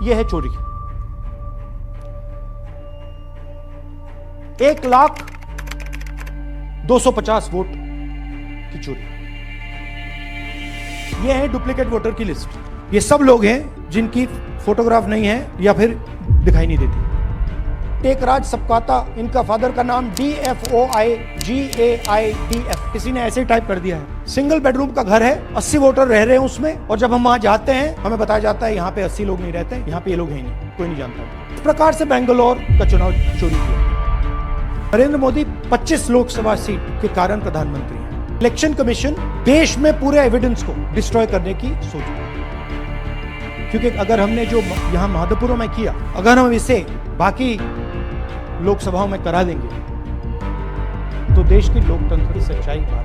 यह है चोरी। 1,250,000 वोट की चोरी। यह है डुप्लीकेट वोटर की लिस्ट। ये सब लोग हैं जिनकी फोटोग्राफ नहीं है या फिर दिखाई नहीं देती। टेकराज सबकाता, इनका फादर का नाम DFOIGAIDF, किसी ने ऐसे ही टाइप कर दिया है। सिंगल बेडरूम का घर है, 80 वोटर रह रहे हैं उसमें, और जब हम वहां जाते हैं हमें बताया जाता है यहाँ पे 80 लोग नहीं रहते, यहाँ पे ये लोग हैं नहीं, कोई नहीं जानता। इस प्रकार से बेंगलोर का चुनाव चोरी किया। नरेंद्र मोदी 25 लोकसभा सीट के कारण प्रधानमंत्री हैं। इलेक्शन कमीशन देश में पूरे एविडेंस को डिस्ट्रॉय करने की सोच रहा है, क्योंकि अगर हमने जो यहाँ माधोपुर में किया, अगर हम इसे बाकी लोकसभाओं में करा देंगे तो देश की लोकतंत्र की सच्चाई बाहर।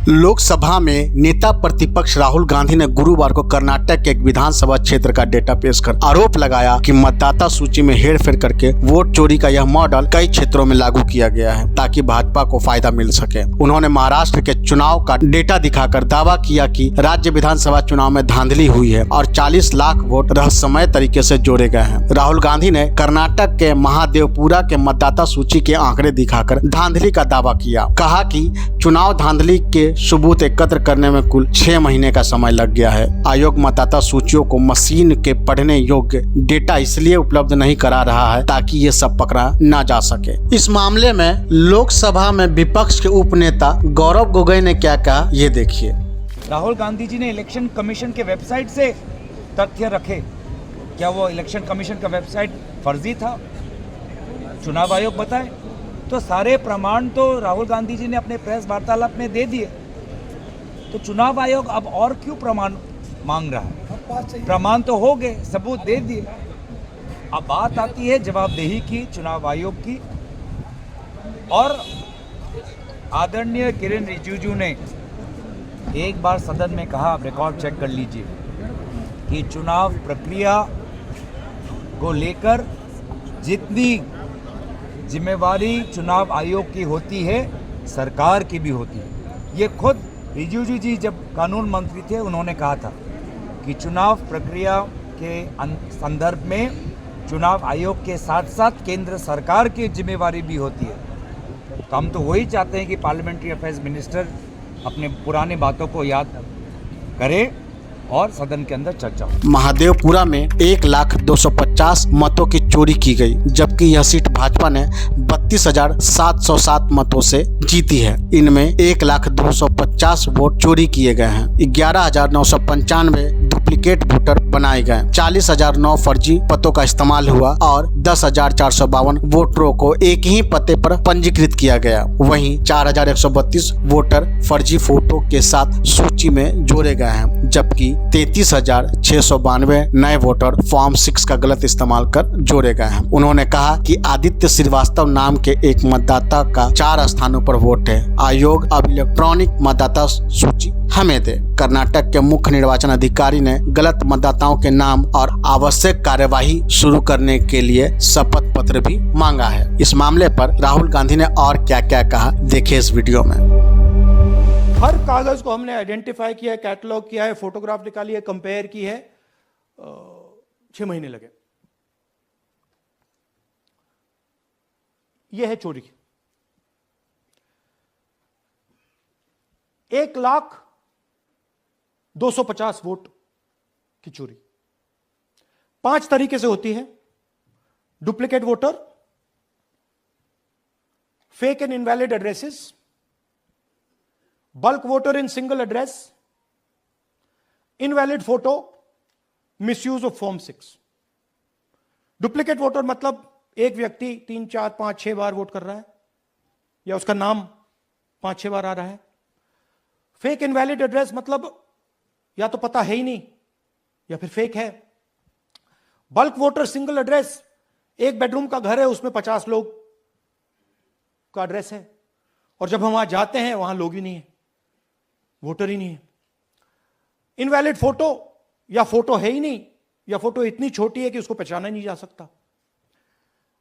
लोकसभा में नेता प्रतिपक्ष राहुल गांधी ने गुरुवार को कर्नाटक के एक विधानसभा क्षेत्र का डेटा पेश कर आरोप लगाया कि मतदाता सूची में हेरफेर करके वोट चोरी का यह मॉडल कई क्षेत्रों में लागू किया गया है ताकि भाजपा को फायदा मिल सके। उन्होंने महाराष्ट्र के चुनाव का डेटा दिखाकर दावा किया कि राज्य विधानसभा चुनाव में धांधली हुई है और 40 लाख वोट रहस्यमय तरीके से जोड़े गए हैं। राहुल गांधी ने कर्नाटक के महादेवपुरा के मतदाता सूची के आंकड़े दिखाकर धांधली का दावा किया। कहा कि चुनाव धांधली के सबूत एकत्र करने में कुल 6 महीने का समय लग गया है। आयोग मतदाता सूचियों को मशीन के पढ़ने योग्य डेटा इसलिए उपलब्ध नहीं करा रहा है ताकि ये सब पकड़ा न जा सके। इस मामले में लोकसभा में विपक्ष के उपनेता गौरव गोगोई ने क्या कहा, ये देखिए। राहुल गांधी जी ने इलेक्शन कमीशन के वेबसाइट से तथ्य रखे। क्या वो इलेक्शन कमीशन का वेबसाइट फर्जी था? चुनाव आयोग बताए। तो सारे प्रमाण तो राहुल गांधी जी ने अपने प्रेस वार्तालाप में दे दिए। तो चुनाव आयोग अब और क्यों प्रमाण मांग रहा है? प्रमाण तो हो गए, सबूत दे दिए। अब बात आती है जवाबदेही की, चुनाव आयोग की। और आदरणीय किरेन रिजिजू ने एक बार सदन में कहा, आप रिकॉर्ड चेक कर लीजिए, कि चुनाव प्रक्रिया को लेकर जितनी जिम्मेवारी चुनाव आयोग की होती है, सरकार की भी होती है। ये खुद रिजिजू जी जब कानून मंत्री थे उन्होंने कहा था कि चुनाव प्रक्रिया के संदर्भ में चुनाव आयोग के साथ साथ केंद्र सरकार की जिम्मेवारी भी होती है। तो हम तो वही चाहते हैं कि पार्लियामेंट्री अफेयर्स मिनिस्टर अपने पुरानी बातों को याद करे और सदन के अंदर चर्चा हो। महादेवपुरा में 1,250,000 मतों की चोरी की गई, जबकि यह सीट भाजपा ने 32,707 मतों से जीती है। इनमें 1,250,000 वोट चोरी किए गए हैं। 11,995 डुप्लीकेट वोटर बनाए गए, 40,009 फर्जी पतों का इस्तेमाल हुआ और 10,452 वोटरों को एक ही पते पर पंजीकृत किया गया। वहीं 4,132 वोटर फर्जी फोटो के साथ सूची में जोड़े गए हैं, जबकि 33,692 नए वोटर फॉर्म 6 का गलत इस्तेमाल कर जोड़े गए हैं। उन्होंने कहा कि आदित्य श्रीवास्तव नाम के एक मतदाता का 4 स्थानों पर वोट है। आयोग अब इलेक्ट्रॉनिक मतदाता सूची हमें दे। कर्नाटक के मुख्य निर्वाचन अधिकारी ने गलत मतदाताओं के नाम और आवश्यक कार्यवाही शुरू करने के लिए शपथ पत्र भी मांगा है। इस मामले पर राहुल गांधी ने और क्या क्या कहा, देखिए इस वीडियो में। हर कागज को हमने आइडेंटिफाई किया है, कैटलॉग किया है, फोटोग्राफ निकाली है, कंपेयर की है। 6 महीने लगे। यह है चोरी। 1,250,000 वोट की चोरी 5 तरीके से होती है। Duplicate voter, fake and invalid addresses, bulk voter in single address, invalid photo, misuse of form 6। Duplicate voter मतलब एक व्यक्ति 3, 4, 5, 6 बार वोट कर रहा है या उसका नाम 5-6 बार आ रहा है। फेक इनवैलिड एड्रेस मतलब या तो पता है ही नहीं या फिर फेक है। बल्क वोटर सिंगल एड्रेस, एक बेडरूम का घर है, उसमें 50 लोग का एड्रेस है और जब हम वहां जाते हैं वहां लोग ही नहीं है, वोटर ही नहीं है। इनवैलिड फोटो, या फोटो है ही नहीं या फोटो इतनी छोटी है कि उसको पहचाना नहीं जा सकता।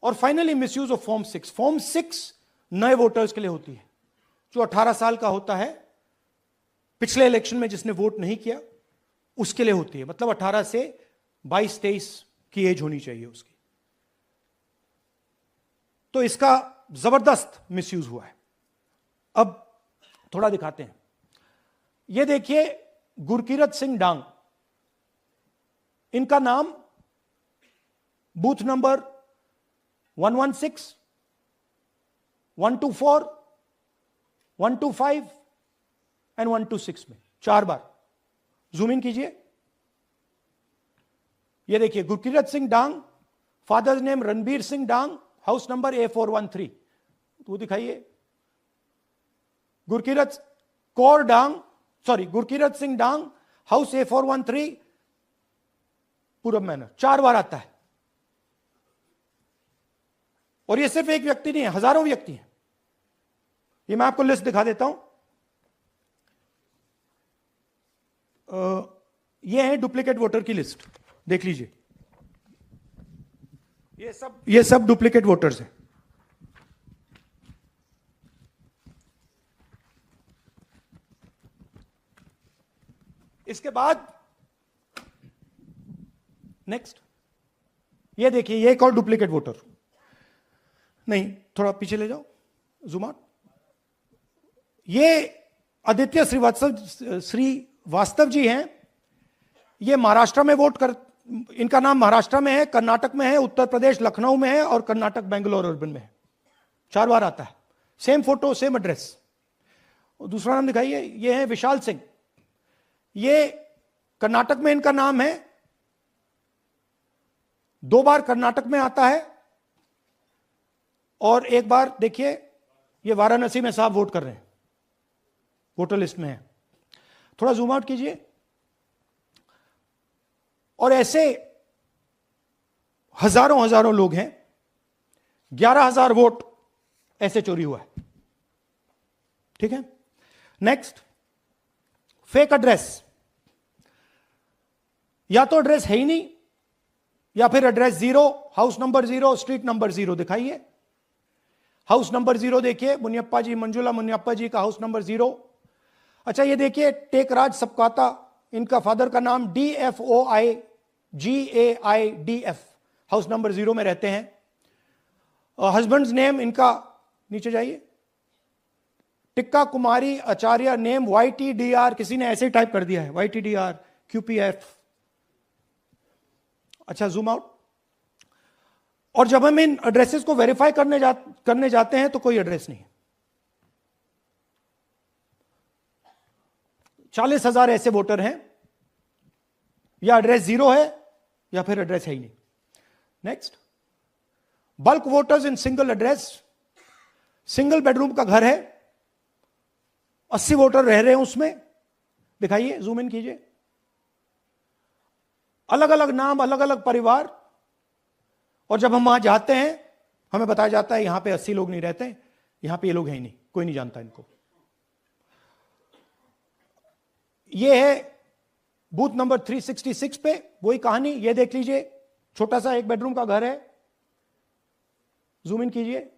और finally misuse of form 6। Form 6 नए वोटर्स के लिए होती है, जो 18 साल का होता है, पिछले इलेक्शन में जिसने वोट नहीं किया उसके लिए होती है, मतलब 18 से 22-23 की एज होनी चाहिए उसकी। तो इसका जबरदस्त मिसयूज हुआ है। अब थोड़ा दिखाते हैं। ये देखिए गुरकीरत सिंह डांग, इनका नाम बूथ नंबर 116, 124, 125 एंड 126 में 4 बार। जूम इन कीजिए। ये देखिए गुरकीरत सिंह डांग, फादर्स नेम रणबीर सिंह डांग, हाउस नंबर A413। तो दिखाइए गुरकीरत कौर डांग, सॉरी गुरकीरत सिंह डांग, हाउस A413, पूरब मैनर। 4 बार आता है। और ये सिर्फ एक व्यक्ति नहीं है, हजारों व्यक्ति हैं। ये मैं आपको लिस्ट दिखा देता हूं। ये है डुप्लीकेट वोटर की लिस्ट, देख लीजिए। ये सब डुप्लीकेट वोटर्स हैं। इसके बाद नेक्स्ट, ये देखिए, ये एक और डुप्लीकेट वोटर। नहीं, थोड़ा पीछे ले जाओ, जूम आउट। ये आदित्य श्रीवास्तव जी हैं। ये महाराष्ट्र में वोट कर, इनका नाम महाराष्ट्र में है, कर्नाटक में है, उत्तर प्रदेश लखनऊ में है और कर्नाटक बेंगलोर अर्बन में है। 4 बार आता है। Same photo, same address. दूसरा नाम दिखाइए। ये है विशाल सिंह। ये कर्नाटक में इनका नाम है, 2 बार कर्नाटक में आता है और 1 बार देखिए ये वाराणसी में साहब वोट कर रहे हैं, वोटर लिस्ट में है। थोड़ा जूम आउट कीजिए। और ऐसे हजारों लोग हैं। 11,000 वोट ऐसे चोरी हुआ है। ठीक है। Next, fake address. या तो एड्रेस है ही नहीं, या फिर address 0, house number 0, street number 0। दिखाइए हाउस नंबर 0, देखिए मुनियप्पा जी, मंजुला मुनियप्पा जी का हाउस नंबर 0। अच्छा, ये देखिए टेकराज सबकाता, इनका फादर का नाम DFOIGAIDF, हाउस नंबर 0 में रहते हैं। हस्बैंड्स नेम इनका, नीचे जाइए, टिक्का कुमारी आचार्य, नेम YTDR, किसी ने ऐसे ही टाइप कर दिया है, YTDR QPF। अच्छा, जूम आउट। और जब हम इन एड्रेसेस को वेरीफाई करने जाते हैं तो कोई एड्रेस नहीं है। 40,000 ऐसे वोटर हैं, या एड्रेस 0 है या फिर एड्रेस है ही नहीं। Next, bulk voters in single address. Single bedroom का घर है, 80 वोटर रह रहे हैं उसमें। दिखाइए, जूम इन कीजिए। अलग अलग नाम, अलग अलग परिवार। और जब हम वहां जाते हैं हमें बताया जाता है यहां पे 80 लोग नहीं रहते, यहां पे ये लोग हैं ही नहीं, कोई नहीं जानता इनको। ये है बूथ नंबर 366 पे वही कहानी। ये देख लीजिए, छोटा सा 1 बेडरूम का घर है। जूम इन कीजिए।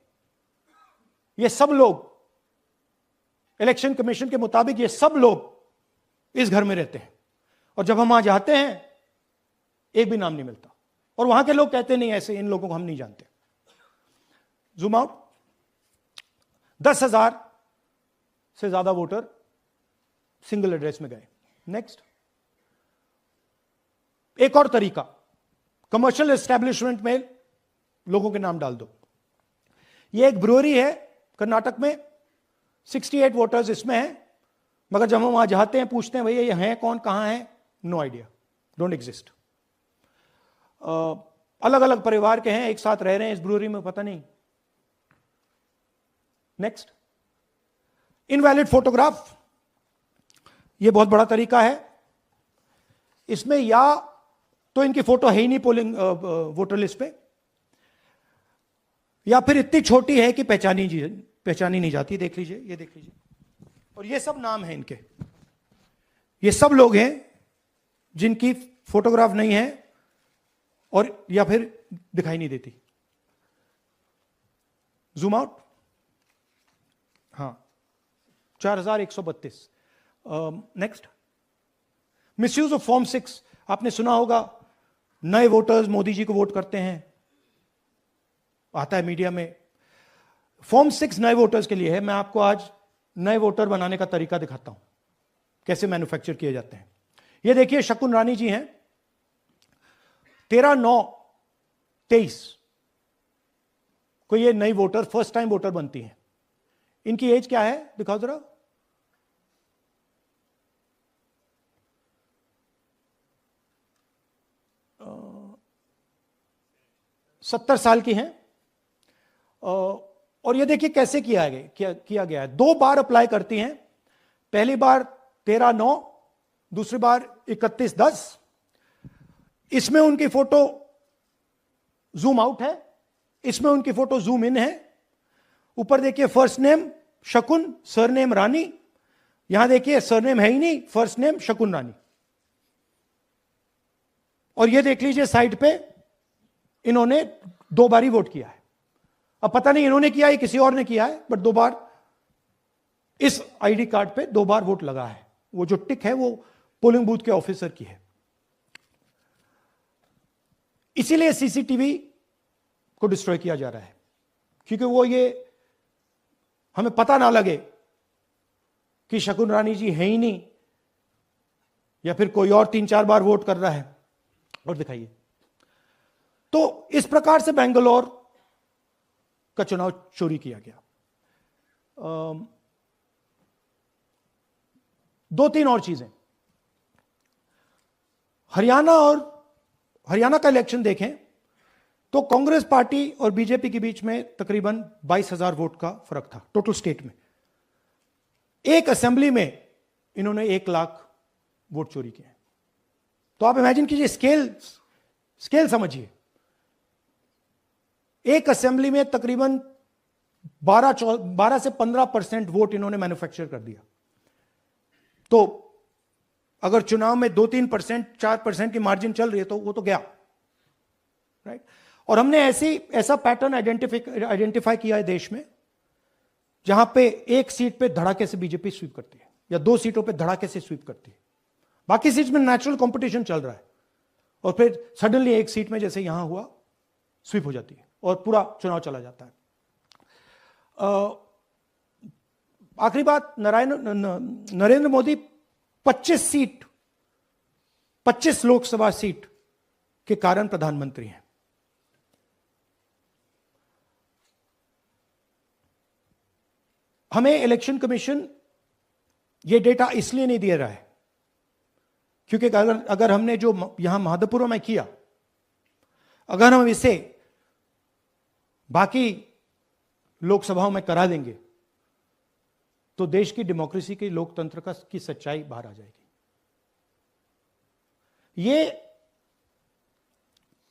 ये सब लोग, इलेक्शन कमीशन के मुताबिक ये सब लोग इस घर में रहते हैं। और जब हम वहां जाते हैं एक भी नाम नहीं मिलता, और वहां के लोग कहते नहीं ऐसे, इन लोगों को हम नहीं जानते। Zoom out. 10,000 से ज्यादा वोटर सिंगल एड्रेस में गए। नेक्स्ट, एक और तरीका, कमर्शियल एस्टेब्लिशमेंट में लोगों के नाम डाल दो। ये एक ब्रूअरी है कर्नाटक में, 68 वोटर्स इसमें हैं, मगर जब हम वहां जाते हैं पूछते हैं भैया ये हैं कौन, कहां है, नो आइडिया, डोंट एग्जिस्ट। अलग अलग परिवार के हैं, एक साथ रह रहे हैं इस ब्रूअरी में, पता नहीं। Next, invalid photograph. यह बहुत बड़ा तरीका है। इसमें या तो इनकी फोटो है ही नहीं पोलिंग वोटर लिस्ट पे, या फिर इतनी छोटी है कि पहचानी नहीं जाती। देख लीजिए, ये देख लीजिए। और ये सब नाम है इनके, ये सब लोग हैं जिनकी फोटोग्राफ नहीं है और या फिर दिखाई नहीं देती। Zoom out. हाँ, 4132। नेक्स्ट, मिसयूज ऑफ फॉर्म 6, आपने सुना होगा, नए वोटर्स मोदी जी को वोट करते हैं, आता है मीडिया में। फॉर्म 6 नए वोटर्स के लिए है। मैं आपको आज नए वोटर बनाने का तरीका दिखाता हूं, कैसे मैन्युफैक्चर किए जाते हैं। ये देखिए, शकुन रानी जी हैं, 13/9/23 को ये नई वोटर, फर्स्ट टाइम वोटर बनती हैं। इनकी एज क्या है, दिखाओ जरा। 70 साल की हैं। और ये देखिए कैसे किया गया है। 2 बार अप्लाई करती हैं। पहली बार 13/9, दूसरी बार 31/10। इसमें उनकी फोटो जूम आउट है, इसमें उनकी फोटो जूम इन है। ऊपर देखिए फर्स्ट नेम शकुन, सरनेम रानी। यहां देखिए सरनेम है ही नहीं, फर्स्ट नेम शकुन रानी। और ये देख लीजिए साइड पे, इन्होंने 2 बार ही वोट किया है। अब पता नहीं इन्होंने किया है किसी और ने किया है, बट 2 बार इस आईडी कार्ड पे 2 बार वोट लगा है। वो जो टिक है वो पोलिंग बूथ के ऑफिसर की है। इसीलिए सीसीटीवी को डिस्ट्रॉय किया जा रहा है, क्योंकि वो ये हमें पता ना लगे कि शकुन रानी जी है ही नहीं, या फिर कोई और 3-4 बार वोट कर रहा है। और दिखाइए, तो इस प्रकार से बेंगलोर का चुनाव चोरी किया गया। 2-3 और चीजें। हरियाणा का इलेक्शन देखें तो कांग्रेस पार्टी और बीजेपी के बीच में तकरीबन 22,000 वोट का फर्क था टोटल स्टेट में। एक असेंबली में इन्होंने 1 लाख वोट चोरी किए। तो आप इमेजिन कीजिए, स्केल समझिए। एक असेंबली में तकरीबन 12 से 15% वोट इन्होंने मैन्युफैक्चर कर दिया। तो अगर चुनाव में 2-3%, 4% की मार्जिन चल रही है तो वो तो गया, राइट। और हमने ऐसा पैटर्न आइडेंटिफाई किया है देश में, जहां पे एक सीट पे धड़ाके से बीजेपी स्वीप करती है, या 2 सीटों पे धड़ाके से स्वीप करती है। बाकी सीट में नेचुरल कंपटीशन चल रहा है, और फिर सडनली एक सीट में जैसे यहां हुआ स्वीप हो जाती है और पूरा चुनाव चला जाता है। आखिरी बात, नरेंद्र मोदी 25 लोकसभा सीट के कारण प्रधानमंत्री हैं। हमें इलेक्शन कमीशन ये डेटा इसलिए नहीं दे रहा है क्योंकि अगर हमने जो यहां महादपुरम में किया, अगर हम इसे बाकी लोकसभाओं में करा देंगे तो देश की डेमोक्रेसी की, लोकतंत्र की सच्चाई बाहर आ जाएगी। ये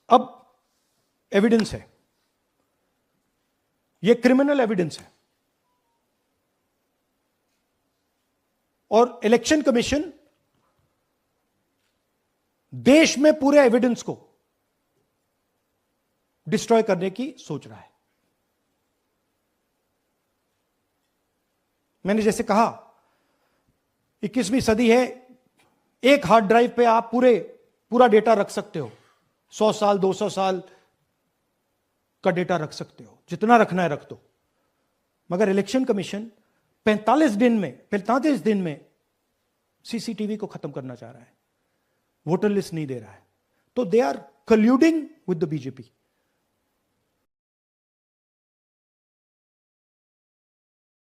अब एविडेंस है, ये क्रिमिनल एविडेंस है। और इलेक्शन कमीशन देश में पूरे एविडेंस को डिस्ट्रॉय करने की सोच रहा है। मैंने जैसे कहा, 21वीं सदी है, एक हार्ड ड्राइव पे आप पूरा डेटा रख सकते हो। 100 साल 200 साल का डेटा रख सकते हो, जितना रखना है रख दो। मगर इलेक्शन कमीशन 45 दिन में सीसीटीवी को खत्म करना चाह रहा है, वोटर लिस्ट नहीं दे रहा है। तो they are colluding with the BJP.